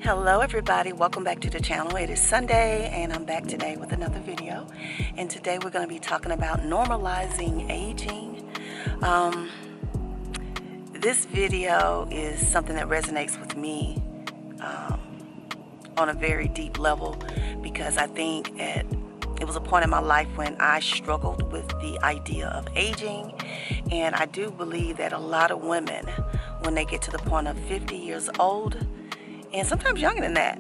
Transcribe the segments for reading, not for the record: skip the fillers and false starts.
Hello everybody, welcome back to the channel. It is Sunday and I'm back today with another video, and today we're going to be talking about normalizing aging. This video is something that resonates with me on a very deep level, because I think it was a point in my life when I struggled with the idea of aging, and I do believe that a lot of women, when they get to the point of 50 years old, and sometimes younger than that,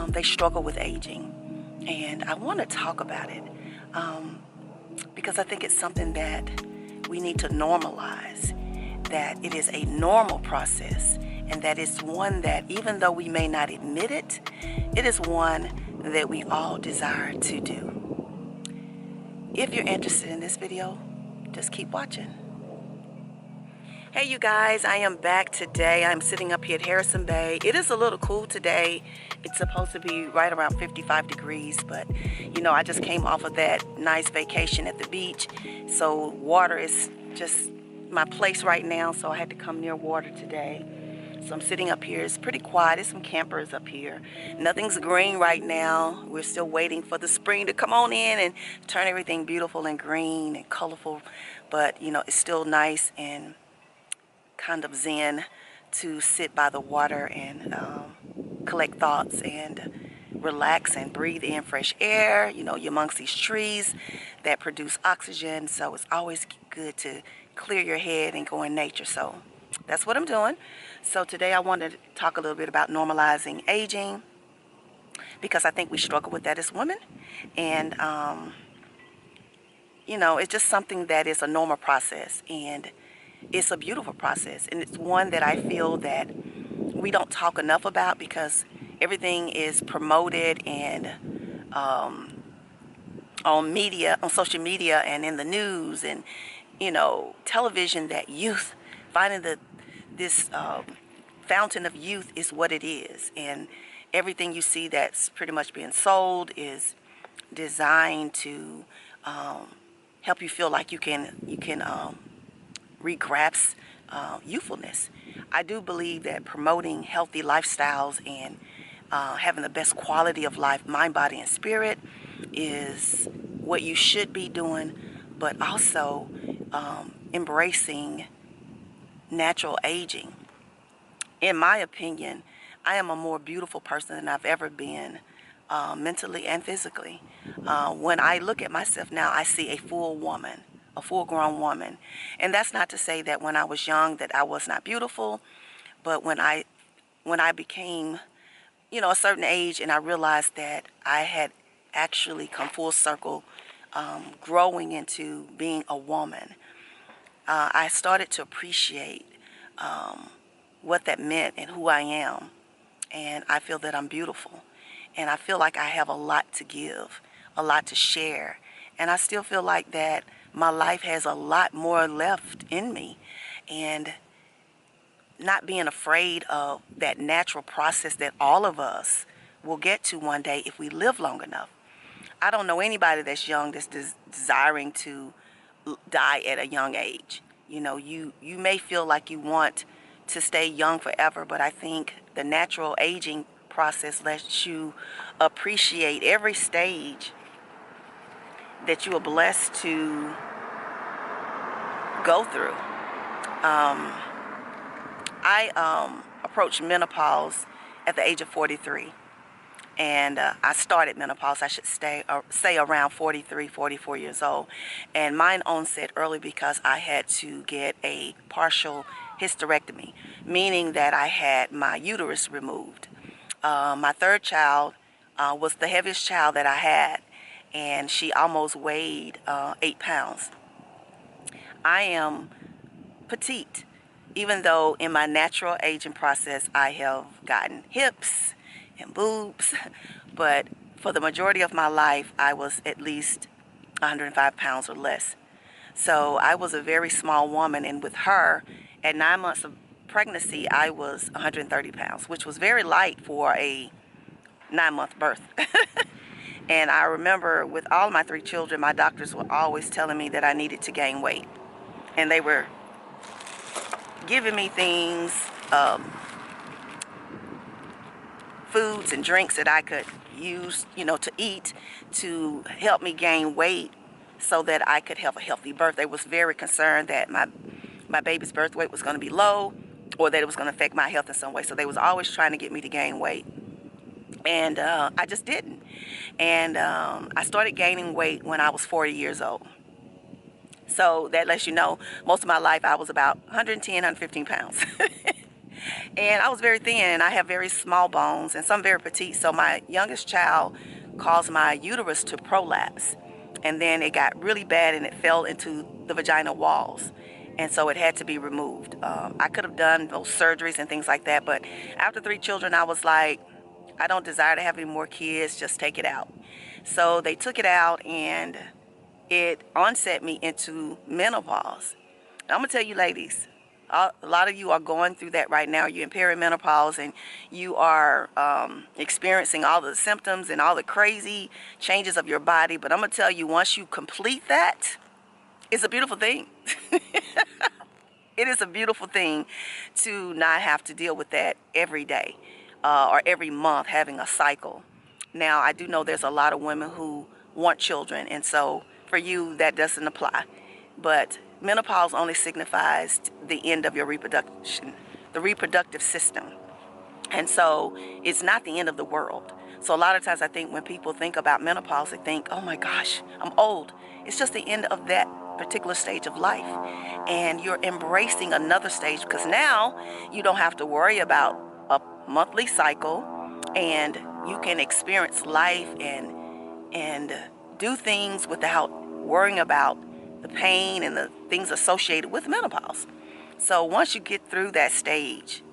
they struggle with aging. And I want to talk about it because I think it's something that we need to normalize, that it is a normal process, and that it's one that, even though we may not admit it, it is one that we all desire to do. If you're interested in this video, just keep watching. Hey you guys, I am back today. I'm sitting up here at Harrison Bay. It is a little cool today. It's supposed to be right around 55 degrees, but you know, I just came off of that nice vacation at the beach. So water is just my place right now, so I had to come near water today. So I'm sitting up here. It's pretty quiet. There's some campers up here. Nothing's green right now. We're still waiting for the spring to come on in and turn everything beautiful and green and colorful. But you know, it's still nice and kind of zen to sit by the water and collect thoughts and relax and breathe in fresh air. You know, you're amongst these trees that produce oxygen, so it's always good to clear your head and go in nature. So that's what I'm doing. So today I wanted to talk a little bit about normalizing aging, because I think we struggle with that as women. And you know, it's just something that is a normal process, and it's a beautiful process, and it's one that I feel that we don't talk enough about, because everything is promoted and on media, on social media, and in the news, and you know, television, that youth, finding this fountain of youth is what it is, and everything you see that's pretty much being sold is designed to help you feel like you can regrasp youthfulness. I do believe that promoting healthy lifestyles and having the best quality of life, mind, body, and spirit, is what you should be doing, but also embracing natural aging. In my opinion, I am a more beautiful person than I've ever been, mentally and physically. When I look at myself now, I see a full woman, a full-grown woman. And that's not to say that when I was young that I was not beautiful, but when I became, you know, a certain age, and I realized that I had actually come full circle, growing into being a woman, I started to appreciate what that meant and who I am. And I feel that I'm beautiful, and I feel like I have a lot to give, a lot to share, and I still feel like that my life has a lot more left in me. And not being afraid of that natural process that all of us will get to one day if we live long enough. I don't know anybody that's young that's desiring to die at a young age. You know, you may feel like you want to stay young forever, but I think the natural aging process lets you appreciate every stage that you are blessed to go through. I approached menopause at the age of 43, and I started menopause, I should say around 43, 44 years old, and mine onset early because I had to get a partial hysterectomy, meaning that I had my uterus removed. My third child was the heaviest child that I had, and she almost weighed 8 pounds. I am petite, even though in my natural aging process I have gotten hips and boobs, but for the majority of my life I was at least 105 pounds or less. So I was a very small woman, and with her, at 9 months of pregnancy, I was 130 pounds, which was very light for a 9-month birth. And I remember with all my 3 children, my doctors were always telling me that I needed to gain weight. And they were giving me things foods and drinks that I could use, to eat to help me gain weight so that I could have a healthy birth. They was very concerned that my baby's birth weight was going to be low, or that it was going to affect my health in some way. So they was always trying to get me to gain weight. And I just didn't. And I started gaining weight when I was 40 years old. So that lets you know, most of my life I was about 110, 115 pounds. And I was very thin, and I have very small bones, and some very petite. So my youngest child caused my uterus to prolapse. And then it got really bad, and it fell into the vaginal walls. And so it had to be removed. I could have done those surgeries and things like that, but after 3 children, I was like, I don't desire to have any more kids, just take it out. So they took it out, and it onset me into menopause. And I'm gonna tell you, ladies, a lot of you are going through that right now. You're in perimenopause, and you are experiencing all the symptoms and all the crazy changes of your body. But I'm gonna tell you, once you complete that, it's a beautiful thing. It is a beautiful thing to not have to deal with that every day or every month, having a cycle. Now, I do know there's a lot of women who want children, and so for you, that doesn't apply. But menopause only signifies the end of your reproduction, the reproductive system. And so it's not the end of the world. So a lot of times I think when people think about menopause, they think, oh my gosh, I'm old. It's just the end of that particular stage of life. And you're embracing another stage, because now you don't have to worry about a monthly cycle, and you can experience life and do things without worrying about the pain and the things associated with menopause. So once you get through that stage,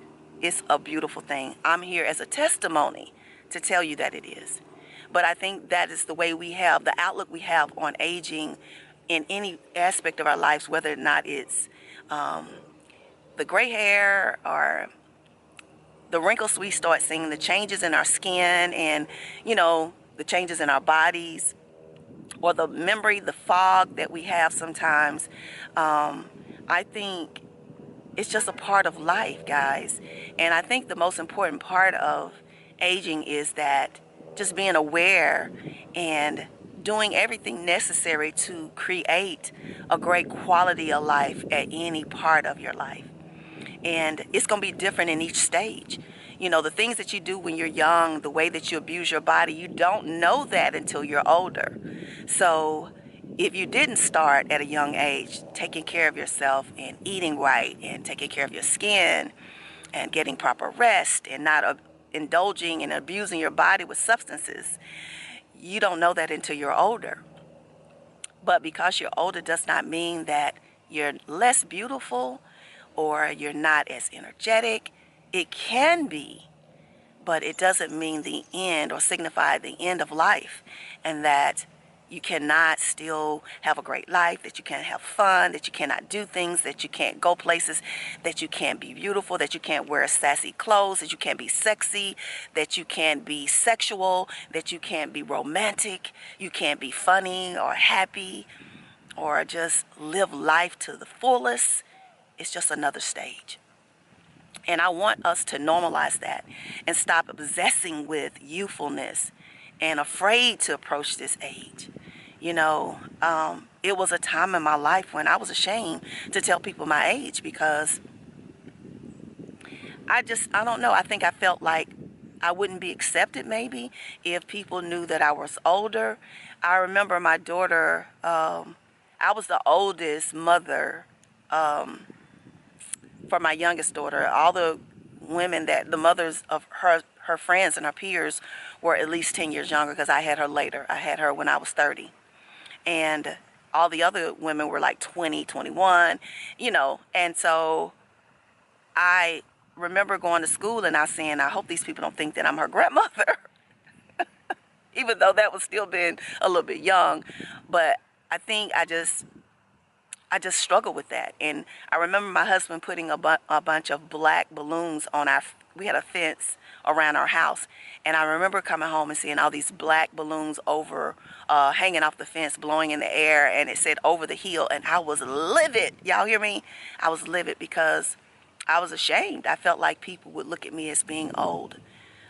it's a beautiful thing. I'm here as a testimony to tell you that it is. But I think that is the way we have, the outlook we have on aging in any aspect of our lives, whether or not it's the gray hair or the wrinkles we start seeing, the changes in our skin, and, the changes in our bodies, or the memory, the fog that we have sometimes. I think it's just a part of life, guys. And I think the most important part of aging is that just being aware and doing everything necessary to create a great quality of life at any part of your life. And it's going to be different in each stage. The things that you do when you're young, the way that you abuse your body, you don't know that until you're older. So if you didn't start at a young age taking care of yourself and eating right and taking care of your skin and getting proper rest and not indulging and abusing your body with substances, you don't know that until you're older. But because you're older does not mean that you're less beautiful or you're not as energetic. It can be, but it doesn't mean the end or signify the end of life, and that you cannot still have a great life, that you can't have fun, that you cannot do things, that you can't go places, that you can't be beautiful, that you can't wear sassy clothes, that you can't be sexy, that you can't be sexual, that you can't be romantic, you can't be funny or happy or just live life to the fullest. It's just another stage. And I want us to normalize that and stop obsessing with youthfulness and afraid to approach this age. It was a time in my life when I was ashamed to tell people my age, because I don't know. I think I felt like I wouldn't be accepted maybe if people knew that I was older. I remember my daughter, I was the oldest mother for my youngest daughter. All the women, the mothers of her friends and her peers were at least 10 years younger, because I had her later. I had her when I was 30. And all the other women were like 20, 21, And so I remember going to school and I saying, I hope these people don't think that I'm her grandmother. Even though that was still being a little bit young. But I think I just struggled with that. And I remember my husband putting a bunch of black balloons on we had a fence around our house. And I remember coming home and seeing all these black balloons hanging off the fence, blowing in the air. And it said "over the hill." And I was livid. Y'all hear me? I was livid because I was ashamed. I felt like people would look at me as being old.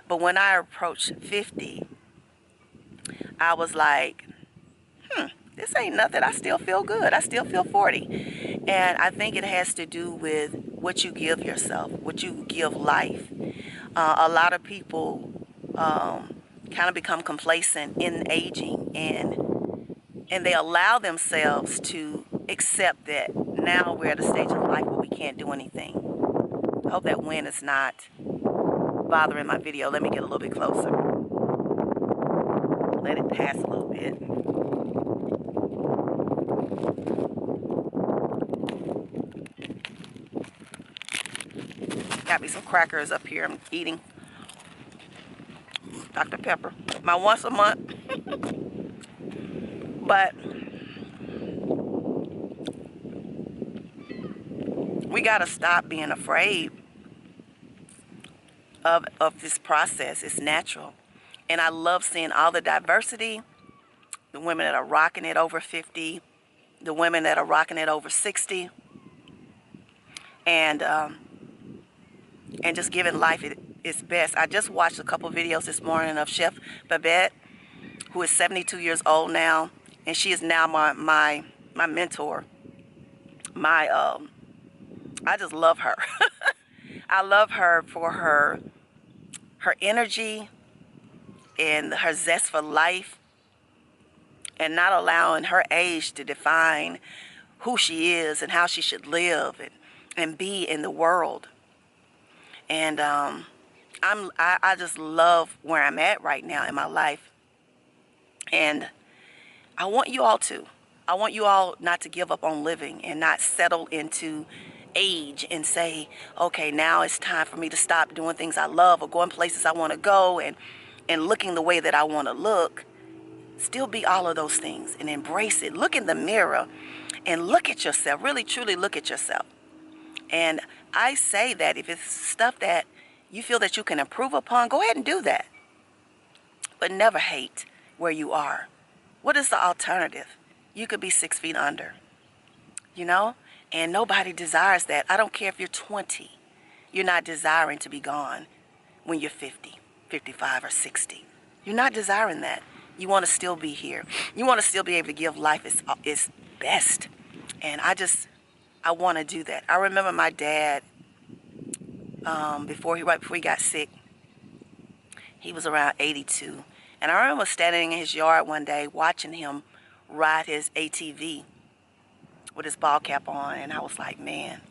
But when I approached 50, I was like, this ain't nothing. I still feel good. I still feel 40. And I think it has to do with what you give yourself, what you give life. A lot of people kind of become complacent in aging, and they allow themselves to accept that now we're at a stage of life where we can't do anything. I hope that wind is not bothering my video. Let me get a little bit closer. Let it pass a little bit. Got me some crackers up here. I'm eating Dr. Pepper. My once a month. But we got to stop being afraid of this process. It's natural. And I love seeing all the diversity. The women that are rocking it over 50. The women that are rocking it over 60. And just giving life its best. I just watched a couple videos this morning of Chef Babette, who is 72 years old now, and she is now my mentor. I just love her. I love her for her energy and her zest for life, and not allowing her age to define who she is and how she should live and be in the world. And I just love where I'm at right now in my life. And I want you all to. I want you all not to give up on living and not settle into age and say, okay, now it's time for me to stop doing things I love or going places I want to go and looking the way that I want to look. Still be all of those things and embrace it. Look in the mirror and look at yourself. Really, truly look at yourself. And I say that if it's stuff that you feel that you can improve upon, go ahead and do that. But never hate where you are. What is the alternative? You could be 6 feet under, you know? And nobody desires that. I don't care if you're 20. You're not desiring to be gone when you're 50, 55, or 60. You're not desiring that. You want to still be here. You want to still be able to give life its best. And I want to do that. I remember my dad, right before he got sick, he was around 82. And I remember standing in his yard one day watching him ride his ATV with his ball cap on. And I was like, man,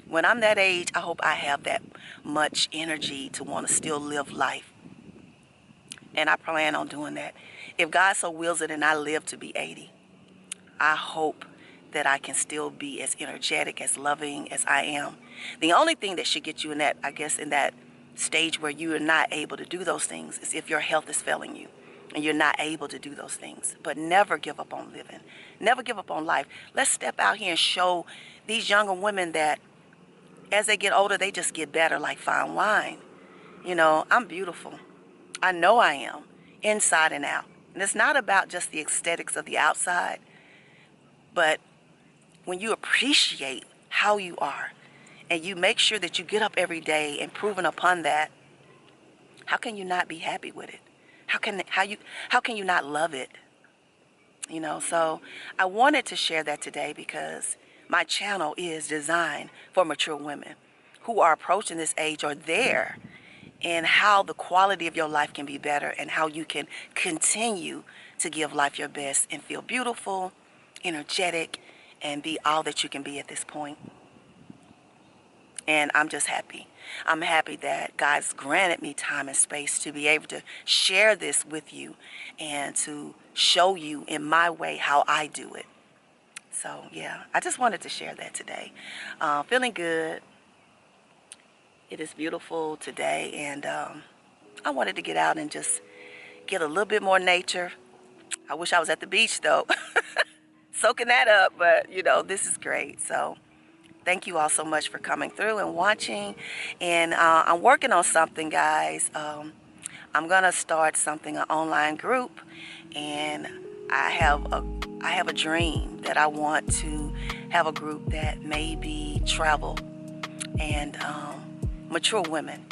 when I'm that age, I hope I have that much energy to want to still live life. And I plan on doing that. If God so wills it and I live to be 80, I hope that I can still be as energetic, as loving as I am. The only thing that should get you in that, I guess, in that stage where you are not able to do those things is if your health is failing you and you're not able to do those things. But never give up on living. Never give up on life. Let's step out here and show these younger women that as they get older, they just get better like fine wine. You know, I'm beautiful. I know I am, inside and out. And it's not about just the aesthetics of the outside, but when you appreciate how you are and you make sure that you get up every day improving upon that, how can you not be happy with it? How can you not love it? You know, so I wanted to share that today because my channel is designed for mature women who are approaching this age or there, and how the quality of your life can be better and how you can continue to give life your best and feel beautiful, energetic, and be all that you can be at this point. And I'm just happy. I'm happy that God's granted me time and space to be able to share this with you and to show you in my way how I do it. So, yeah, I just wanted to share that today. Feeling good. It is beautiful today, and I wanted to get out and just get a little bit more nature. I wish I was at the beach, though, soaking that up, but, you know, this is great. So thank you all so much for coming through and watching, and I'm working on something, guys. I'm going to start something, an online group, and I have a dream that I want to have a group that maybe travel and mature women,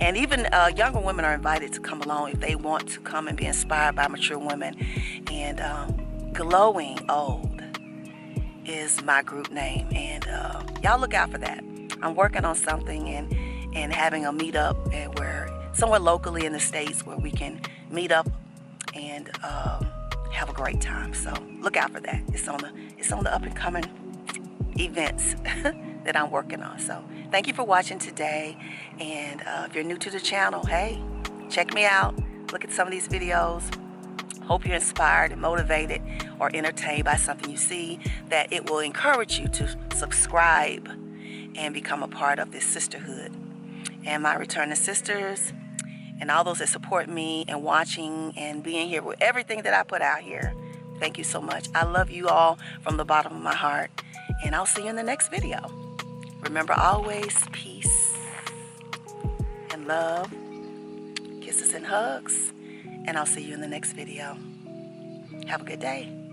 And even younger women are invited to come along if they want to come and be inspired by mature women. And Glowing Old is my group name, and y'all look out for that. I'm working on something and having a meetup and where somewhere locally in the States where we can meet up and have a great time. So look out for that. It's on the up and coming events that I'm working on. So thank you for watching today. And if you're new to the channel, hey, check me out. Look at some of these videos. Hope you're inspired and motivated or entertained by something you see, that it will encourage you to subscribe and become a part of this sisterhood. And my returning sisters and all those that support me and watching and being here with everything that I put out here, thank you so much. I love you all from the bottom of my heart, and I'll see you in the next video. Remember, always peace and love, kisses and hugs, and I'll see you in the next video. Have a good day.